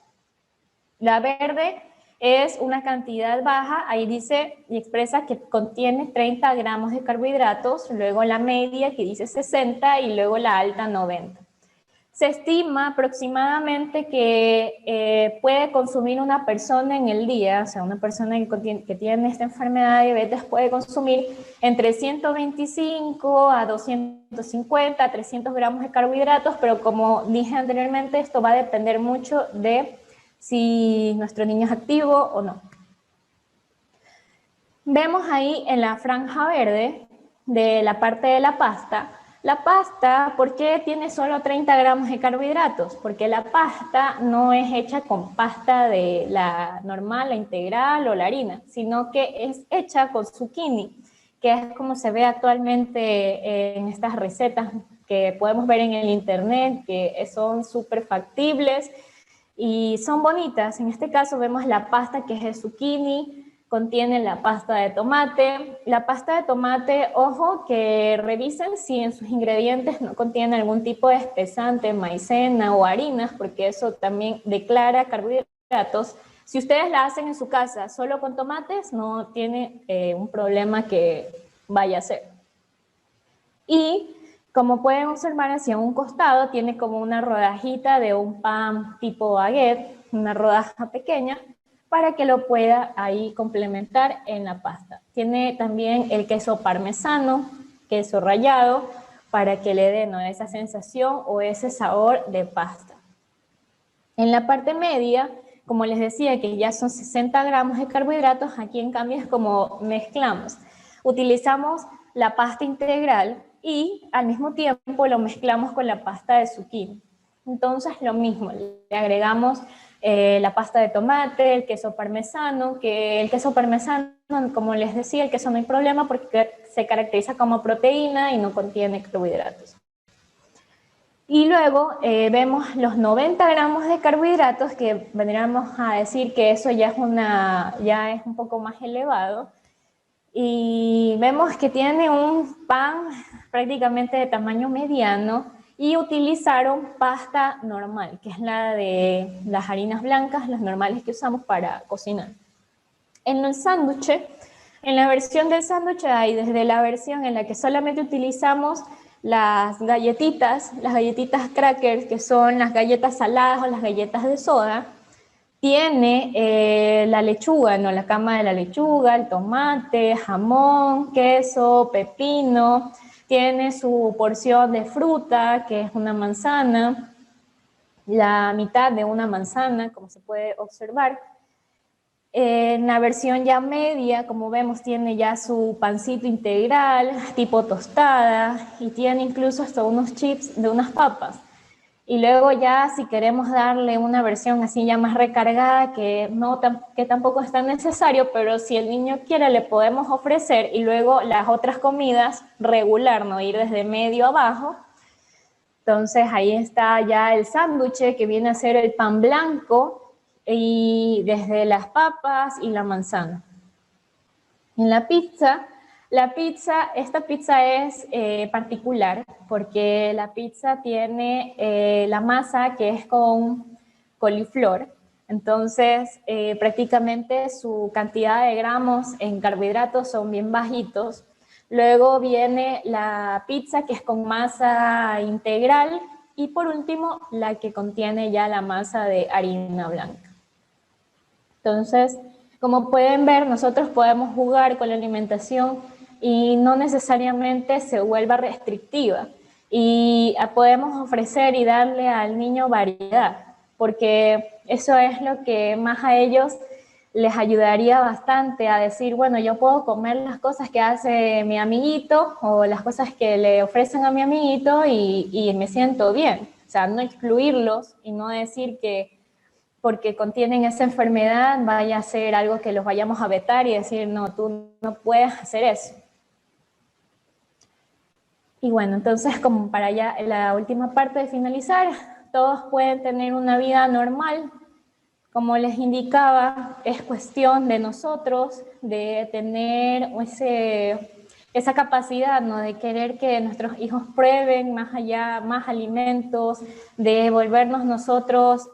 La verde es una cantidad baja, ahí dice y expresa que contiene 30 gramos de carbohidratos, luego la media que dice 60 y luego la alta 90. Se estima aproximadamente que puede consumir una persona en el día, o sea, una persona que tiene esta enfermedad de diabetes puede consumir entre 125 a 250 a 300 gramos de carbohidratos, pero como dije anteriormente, esto va a depender mucho de si nuestro niño es activo o no. Vemos ahí en la franja verde de la parte de la pasta, ¿por qué tiene solo 30 gramos de carbohidratos? Porque la pasta no es hecha con pasta de la normal, la integral o la harina, sino que es hecha con zucchini, que es como se ve actualmente en estas recetas que podemos ver en el internet, que son súper factibles y son bonitas. En este caso vemos la pasta que es el zucchini, contiene la pasta de tomate. La pasta de tomate, ojo, que revisen si en sus ingredientes no contiene algún tipo de espesante, maicena o harinas, porque eso también declara carbohidratos. Si ustedes la hacen en su casa solo con tomates, no tiene un problema que vaya a ser. Y como pueden observar, hacia un costado tiene como una rodajita de un pan tipo baguette, una rodaja pequeña, para que lo pueda ahí complementar en la pasta. Tiene también el queso parmesano, queso rallado, para que le dé, ¿no?, esa sensación o ese sabor de pasta. En la parte media, como les decía, que ya son 60 gramos de carbohidratos, aquí en cambio es como mezclamos. Utilizamos la pasta integral y al mismo tiempo lo mezclamos con la pasta de zucchini. Entonces lo mismo, le agregamos la pasta de tomate, el queso parmesano, que el queso parmesano, como les decía, el queso no hay problema porque se caracteriza como proteína y no contiene carbohidratos. Y luego vemos los 90 gramos de carbohidratos, que vendríamos a decir que eso ya es un poco más elevado. Y vemos que tiene un pan prácticamente de tamaño mediano y utilizaron pasta normal, que es la de las harinas blancas, las normales que usamos para cocinar. En el sándwich, en la versión del sándwich hay desde la versión en la que solamente utilizamos las galletitas crackers, que son las galletas saladas o las galletas de soda. Tiene la lechuga, ¿no?, la cama de la lechuga, el tomate, jamón, queso, pepino. Tiene su porción de fruta, que es una manzana, la mitad de una manzana, como se puede observar. En la versión ya media, como vemos, tiene ya su pancito integral, tipo tostada, y tiene incluso hasta unos chips de unas papas. Y luego ya si queremos darle una versión así ya más recargada, que tampoco es tan necesario, pero si el niño quiere le podemos ofrecer, y luego las otras comidas regular, no ir desde medio a abajo. Entonces ahí está ya el sándwich, que viene a ser el pan blanco, y desde las papas y la manzana. En la pizza, esta pizza es particular porque la pizza tiene la masa que es con coliflor. Entonces, prácticamente su cantidad de gramos en carbohidratos son bien bajitos. Luego viene la pizza que es con masa integral y por último la que contiene ya la masa de harina blanca. Entonces, como pueden ver, nosotros podemos jugar con la alimentación y no necesariamente se vuelva restrictiva. Y podemos ofrecer y darle al niño variedad, porque eso es lo que más a ellos les ayudaría bastante a decir, bueno, yo puedo comer las cosas que hace mi amiguito o las cosas que le ofrecen a mi amiguito y me siento bien. O sea, no excluirlos y no decir que porque contienen esa enfermedad vaya a ser algo que los vayamos a vetar y decir, no, tú no puedes hacer eso. Y bueno, entonces como para ya la última parte de finalizar, todos pueden tener una vida normal. Como les indicaba, es cuestión de nosotros de tener esa capacidad, ¿no? De querer que nuestros hijos prueben más allá, más alimentos, de volvernos nosotros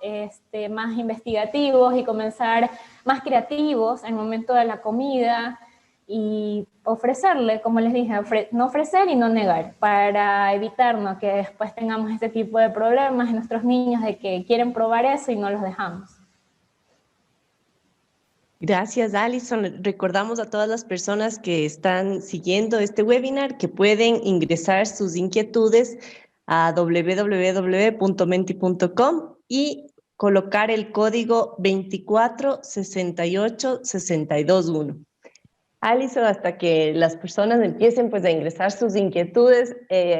más investigativos y comenzar más creativos en el momento de la comida y ofrecerle, como les dije, no ofrecer y no negar, para evitarnos que después tengamos este tipo de problemas en nuestros niños de que quieren probar eso y no los dejamos. Gracias, Alison. Recordamos a todas las personas que están siguiendo este webinar que pueden ingresar sus inquietudes a www.menti.com y colocar el código 2468621. Alison, hasta que las personas empiecen pues a ingresar sus inquietudes,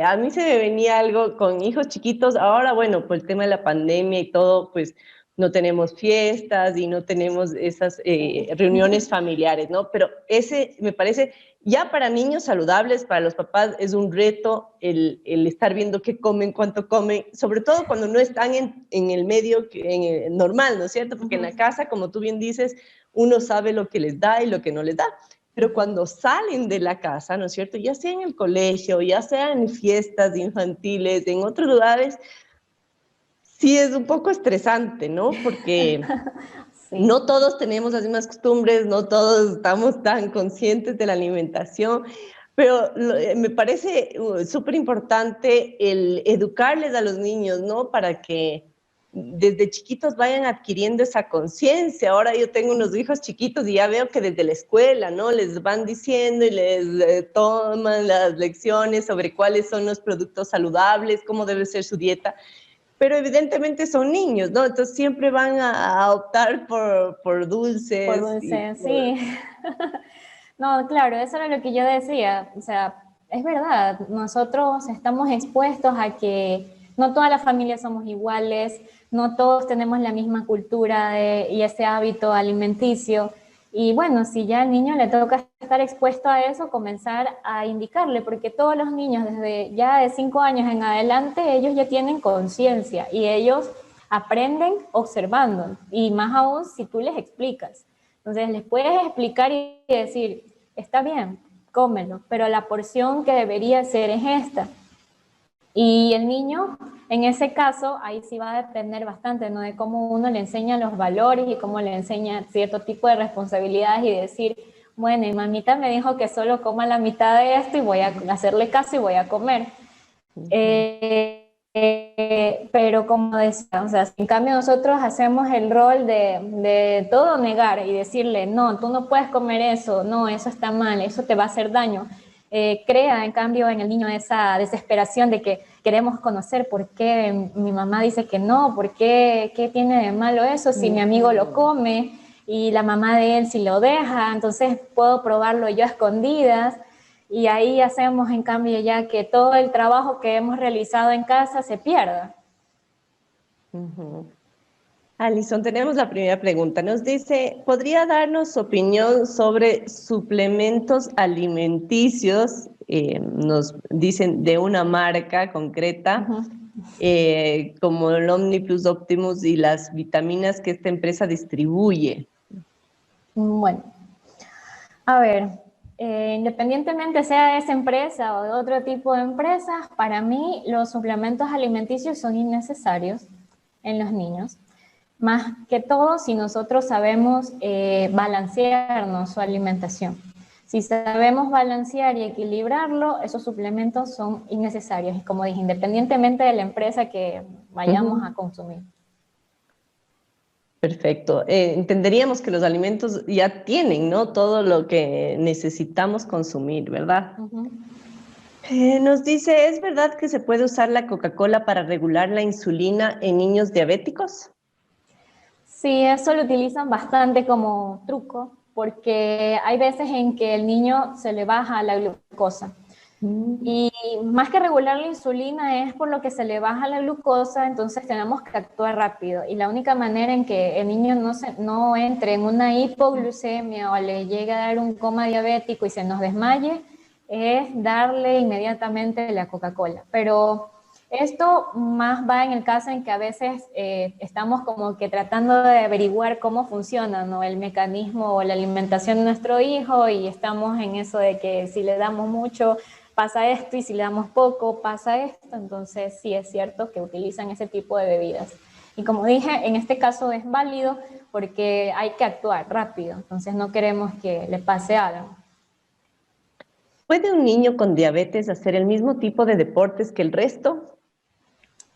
a mí se me venía algo con hijos chiquitos. Ahora, bueno, por el tema de la pandemia y todo, pues no tenemos fiestas y no tenemos esas reuniones familiares, ¿no? Pero ese, me parece, ya para niños saludables, para los papás, es un reto el estar viendo qué comen, cuánto comen, sobre todo cuando no están en el medio normal, ¿no es cierto? Porque en la casa, como tú bien dices, uno sabe lo que les da y lo que no les da. Pero cuando salen de la casa, ¿no es cierto? Ya sea en el colegio, ya sea en fiestas infantiles, en otros lugares, sí es un poco estresante, ¿no? Porque Sí. no todos tenemos las mismas costumbres, no todos estamos tan conscientes de la alimentación, pero me parece súper importante el educarles a los niños, ¿no? Para que desde chiquitos vayan adquiriendo esa conciencia. Ahora yo tengo unos hijos chiquitos y ya veo que desde la escuela, ¿no? Les van diciendo y les toman las lecciones sobre cuáles son los productos saludables, cómo debe ser su dieta. Pero evidentemente son niños, ¿no? Entonces siempre van a optar por dulces. Por dulce, sí. No, claro, eso era lo que yo decía. O sea, es verdad, nosotros estamos expuestos a que no todas las familias somos iguales, no todos tenemos la misma cultura y ese hábito alimenticio. Y bueno, si ya al niño le toca estar expuesto a eso, comenzar a indicarle, porque todos los niños desde ya de 5 años en adelante, ellos ya tienen conciencia y ellos aprenden observando, y más aún si tú les explicas. Entonces les puedes explicar y decir, está bien, cómelo, pero la porción que debería ser es esta. Y el niño, en ese caso, ahí sí va a depender bastante, ¿no? De cómo uno le enseña los valores y cómo le enseña cierto tipo de responsabilidades y decir, bueno, y mamita me dijo que solo coma la mitad de esto y voy a hacerle caso y voy a comer. Pero como decía, o sea, en cambio nosotros hacemos el rol de todo negar y decirle, no, tú no puedes comer eso, no, eso está mal, eso te va a hacer daño. Crea en cambio en el niño esa desesperación de que queremos conocer por qué mi mamá dice que no, por qué tiene de malo eso, si mi amigo lo come y la mamá de él si lo deja, entonces puedo probarlo yo a escondidas. Y ahí hacemos en cambio ya que todo el trabajo que hemos realizado en casa se pierda. Alison, tenemos la primera pregunta. Nos dice, ¿podría darnos su opinión sobre suplementos alimenticios? Nos dicen de una marca concreta, como el Omniplus Optimus y las vitaminas que esta empresa distribuye. Bueno, a ver, independientemente sea de esa empresa o de otro tipo de empresas, para mí los suplementos alimenticios son innecesarios en los niños. Más que todo si nosotros sabemos balancearnos su alimentación. Si sabemos balancear y equilibrarlo, esos suplementos son innecesarios. Y como dije, independientemente de la empresa que vayamos a consumir. Perfecto. Entenderíamos que los alimentos ya tienen, ¿no? Todo lo que necesitamos consumir, ¿verdad? Nos dice, ¿es verdad que se puede usar la Coca-Cola para regular la insulina en niños diabéticos? Sí, eso lo utilizan bastante como truco, porque hay veces en que el niño se le baja la glucosa. Y más que regular la insulina es por lo que se le baja la glucosa, entonces tenemos que actuar rápido. Y la única manera en que el niño no entre en una hipoglucemia o le llegue a dar un coma diabético y se nos desmaye es darle inmediatamente la Coca-Cola. Pero Esto más va en el caso en que a veces estamos como que tratando de averiguar cómo funciona, ¿no?, el mecanismo o la alimentación de nuestro hijo, y estamos en eso de que si le damos mucho pasa esto y si le damos poco pasa esto. Entonces sí es cierto que utilizan ese tipo de bebidas. Y como dije, en este caso es válido porque hay que actuar rápido, entonces no queremos que le pase algo. ¿Puede un niño con diabetes hacer el mismo tipo de deportes que el resto?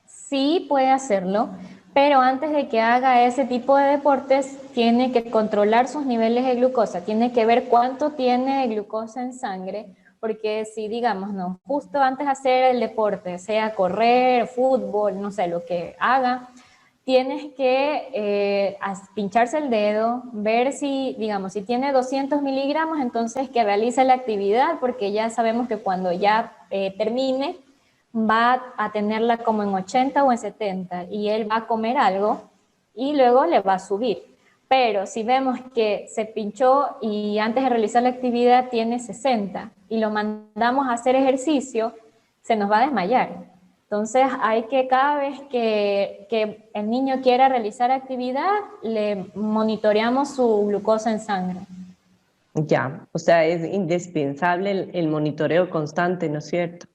Sí puede hacerlo, pero antes de que haga ese tipo de deportes, tiene que controlar sus niveles de glucosa, tiene que ver cuánto tiene de glucosa en sangre, porque si digamos, no, justo antes de hacer el deporte, sea correr, fútbol, no sé, lo que haga, tienes que pincharse el dedo, ver si, digamos, si tiene 200 miligramos, entonces que realice la actividad, porque ya sabemos que cuando ya termine, va a tenerla como en 80 o en 70 y él va a comer algo y luego le va a subir. Pero si vemos que se pinchó y antes de realizar la actividad tiene 60 y lo mandamos a hacer ejercicio, se nos va a desmayar. Entonces hay que cada vez que el niño quiera realizar actividad, le monitoreamos su glucosa en sangre. Ya, o sea, es indispensable el monitoreo constante, ¿no es cierto?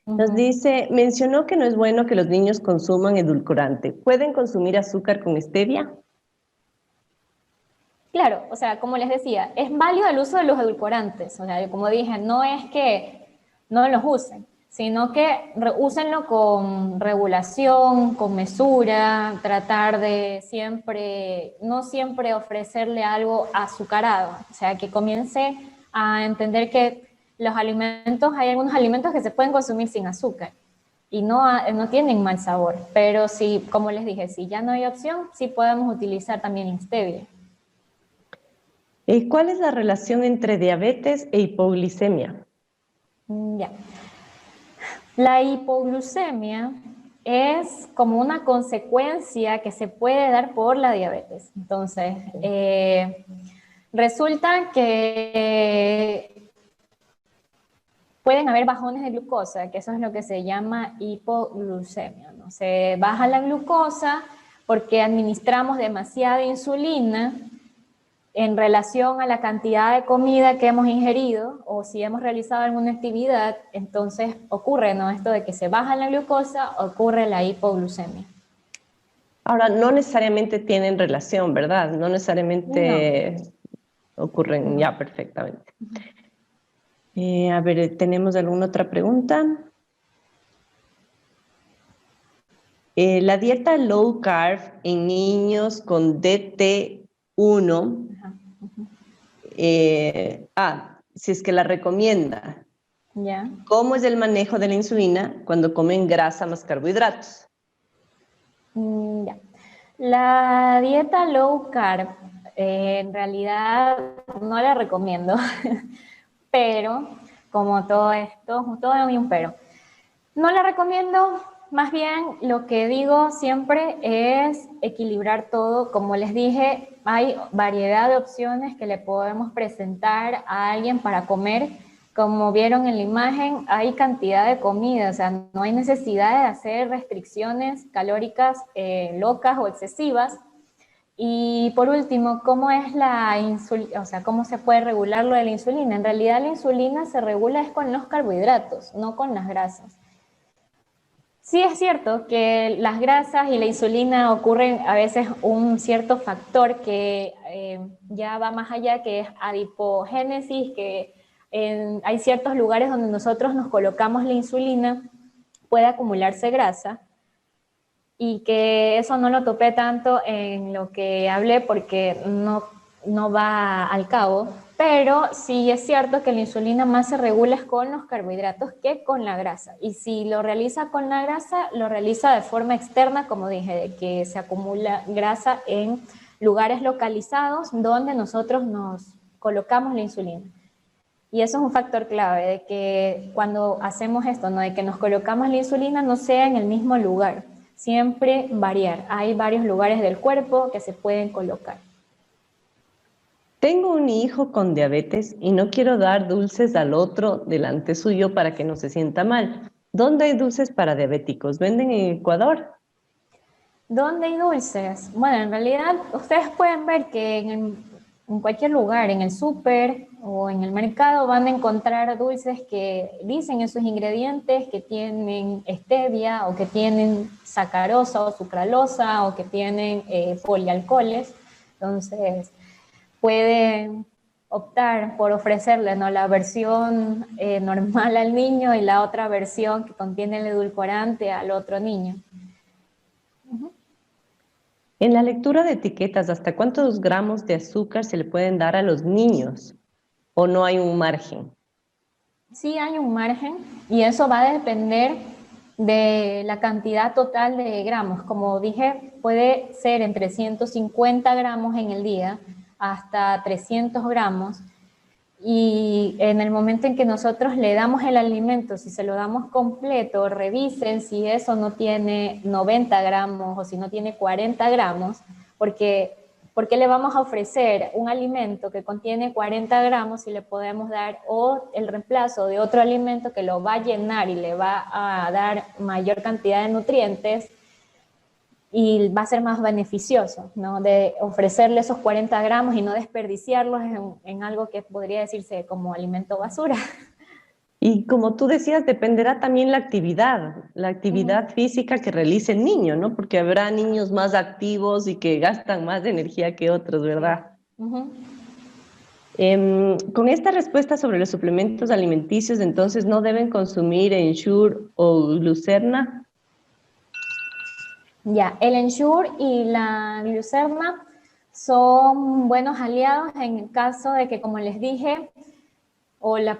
Nos dice, mencionó que no es bueno que los niños consuman edulcorante. ¿Pueden consumir azúcar con stevia? Claro, o sea, como les decía, es válido el uso de los edulcorantes. O sea, como dije, no es que no los usen, sino que úsenlo con regulación, con mesura, tratar de siempre, no siempre ofrecerle algo azucarado. O sea, que comience a entender que los alimentos, hay algunos alimentos que se pueden consumir sin azúcar y no tienen mal sabor. Pero si, como les dije, si ya no hay opción, sí podemos utilizar también la stevia. ¿Cuál es la relación entre diabetes e hipoglicemia? Ya. La hipoglucemia es como una consecuencia que se puede dar por la diabetes. Entonces, resulta que pueden haber bajones de glucosa, que eso es lo que se llama hipoglucemia, ¿no? Se baja la glucosa porque administramos demasiada insulina en relación a la cantidad de comida que hemos ingerido o si hemos realizado alguna actividad. Entonces ocurre, ¿no?, esto de que se baja la glucosa, ocurre la hipoglucemia. Ahora, no necesariamente tienen relación, ¿verdad? No necesariamente ocurren ya perfectamente. A ver, ¿tenemos alguna otra pregunta? La dieta low carb en niños con DT1, si es que la recomienda. ¿Ya? ¿Cómo es el manejo de la insulina cuando comen grasa más carbohidratos? Ya. La dieta low carb, en realidad no la recomiendo, pero como todo esto, todo hay un pero. No la recomiendo, más bien lo que digo siempre es equilibrar todo. Como les dije, hay variedad de opciones que le podemos presentar a alguien para comer. Como vieron en la imagen, hay cantidad de comida, o sea, no hay necesidad de hacer restricciones calóricas locas o excesivas. Y por último, ¿cómo es la insulina? O sea, ¿cómo se puede regular lo de la insulina? En realidad la insulina se regula es con los carbohidratos, no con las grasas. Sí es cierto que las grasas y la insulina ocurren a veces un cierto factor que ya va más allá, que es adipogénesis, que hay ciertos lugares donde nosotros nos colocamos la insulina, puede acumularse grasa, y que eso no lo topé tanto en lo que hablé porque no va al cabo, pero sí es cierto que la insulina más se regula es con los carbohidratos que con la grasa. Y si lo realiza con la grasa, lo realiza de forma externa, como dije, de que se acumula grasa en lugares localizados donde nosotros nos colocamos la insulina. Y eso es un factor clave, de que cuando hacemos esto, ¿no?, de que nos colocamos la insulina, no sea en el mismo lugar, siempre variar. Hay varios lugares del cuerpo que se pueden colocar. Tengo un hijo con diabetes y no quiero dar dulces al otro delante suyo para que no se sienta mal. ¿Dónde hay dulces para diabéticos? ¿Venden en Ecuador? ¿Dónde hay dulces? Bueno, en realidad ustedes pueden ver que en cualquier lugar, en el súper o en el mercado, van a encontrar dulces que dicen en sus ingredientes que tienen stevia o que tienen sacarosa o sucralosa o que tienen polialcoholes. Entonces, pueden optar por ofrecerle, ¿no?, la versión normal al niño y la otra versión que contiene el edulcorante al otro niño. En la lectura de etiquetas, ¿hasta cuántos gramos de azúcar se le pueden dar a los niños? ¿O no hay un margen? Sí hay un margen y eso va a depender de la cantidad total de gramos. Como dije, puede ser entre 150 gramos en el día hasta 300 gramos. Y en el momento en que nosotros le damos el alimento, si se lo damos completo, revisen si eso no tiene 90 gramos o si no tiene 40 gramos, porque ¿por qué le vamos a ofrecer un alimento que contiene 40 gramos si le podemos dar o el reemplazo de otro alimento que lo va a llenar y le va a dar mayor cantidad de nutrientes y va a ser más beneficioso, ¿no?, de ofrecerle esos 40 gramos y no desperdiciarlos en algo que podría decirse como alimento basura? Y como tú decías, dependerá también la actividad física que realice el niño, ¿no? Porque habrá niños más activos y que gastan más energía que otros, ¿verdad? Con esta respuesta sobre los suplementos alimenticios, entonces, ¿no deben consumir Ensure o Glucerna? Ya, el Ensure y la Glucerna son buenos aliados en el caso de que, como les dije,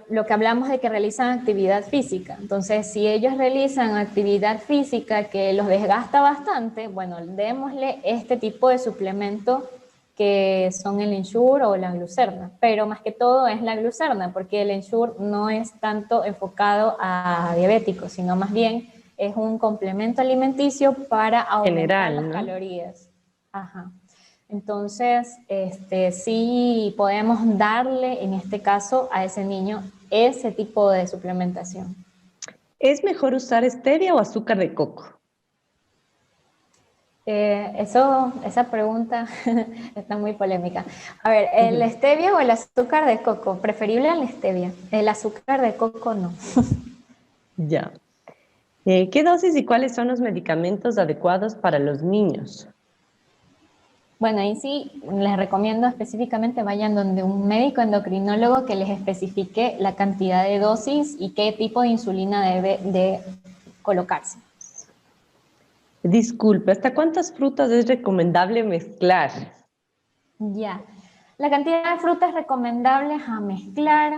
lo que hablamos de que realizan actividad física. Entonces, si ellos realizan actividad física que los desgasta bastante, bueno, démosle este tipo de suplemento que son el Ensure o la Glucerna, pero más que todo es la Glucerna, porque el Ensure no es tanto enfocado a diabéticos, sino más bien es un complemento alimenticio para aumentar las calorías. Ajá. Entonces, sí podemos darle, en este caso, a ese niño ese tipo de suplementación. ¿Es mejor usar stevia o azúcar de coco? Esa pregunta está muy polémica. A ver, ¿el stevia o el azúcar de coco? Preferible el stevia. El azúcar de coco no. Ya. ¿Qué dosis y cuáles son los medicamentos adecuados para los niños? Bueno, ahí sí les recomiendo específicamente vayan donde un médico endocrinólogo que les especifique la cantidad de dosis y qué tipo de insulina debe de colocarse. Disculpe, ¿hasta cuántas frutas es recomendable mezclar? Ya, la cantidad de frutas recomendables a mezclar,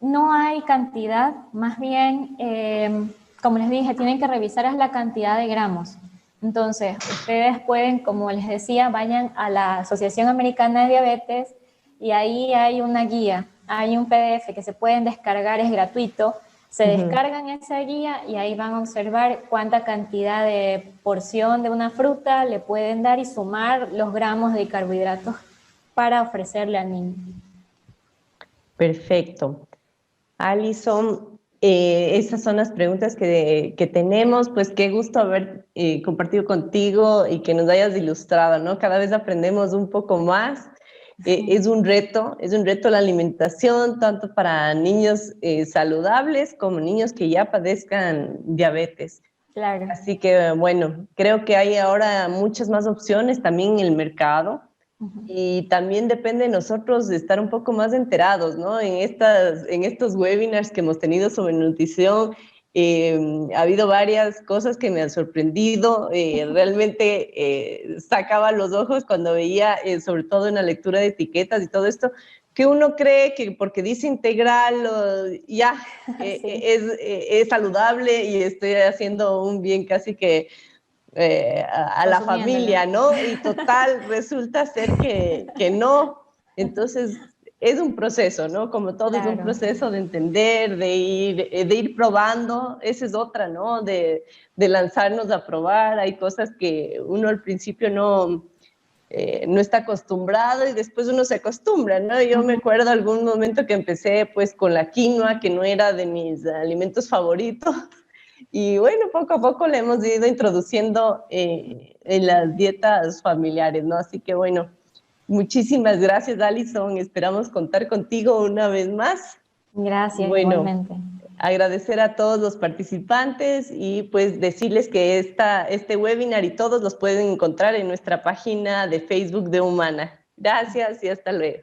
no hay cantidad, más bien, como les dije, tienen que revisar la cantidad de gramos. Entonces, ustedes pueden, como les decía, vayan a la Asociación Americana de Diabetes y ahí hay una guía, hay un PDF que se pueden descargar, es gratuito. Se descargan esa guía y ahí van a observar cuánta cantidad de porción de una fruta le pueden dar y sumar los gramos de carbohidratos para ofrecerle al niño. Perfecto. Alison, esas son las preguntas que tenemos. Pues qué gusto haber compartido contigo y que nos hayas ilustrado, ¿no? Cada vez aprendemos un poco más. Es un reto la alimentación, tanto para niños saludables como niños que ya padezcan diabetes. Claro. Así que, bueno, creo que hay ahora muchas más opciones también en el mercado. Y también depende de nosotros de estar un poco más enterados, ¿no? En estos webinars que hemos tenido sobre nutrición, ha habido varias cosas que me han sorprendido. Realmente sacaba los ojos cuando veía, sobre todo en la lectura de etiquetas y todo esto, que uno cree que porque dice integral, ya sí, es saludable y estoy haciendo un bien casi que a la familia, ¿no? Y total, resulta ser que no. Entonces, es un proceso, ¿no? Como todo claro, es un proceso de entender, de ir probando. Esa es otra, ¿no? De lanzarnos a probar. Hay cosas que uno al principio no está acostumbrado y después uno se acostumbra, ¿no? Yo me acuerdo algún momento que empecé pues con la quinoa, que no era de mis alimentos favoritos, Y bueno, poco a poco le hemos ido introduciendo en las dietas familiares, ¿no? Así que bueno, muchísimas gracias, Alison. Esperamos contar contigo una vez más. Gracias, Bueno, igualmente. agradecer a todos los participantes y pues decirles que este webinar y todos los pueden encontrar en nuestra página de Facebook de Humana. Gracias y hasta luego.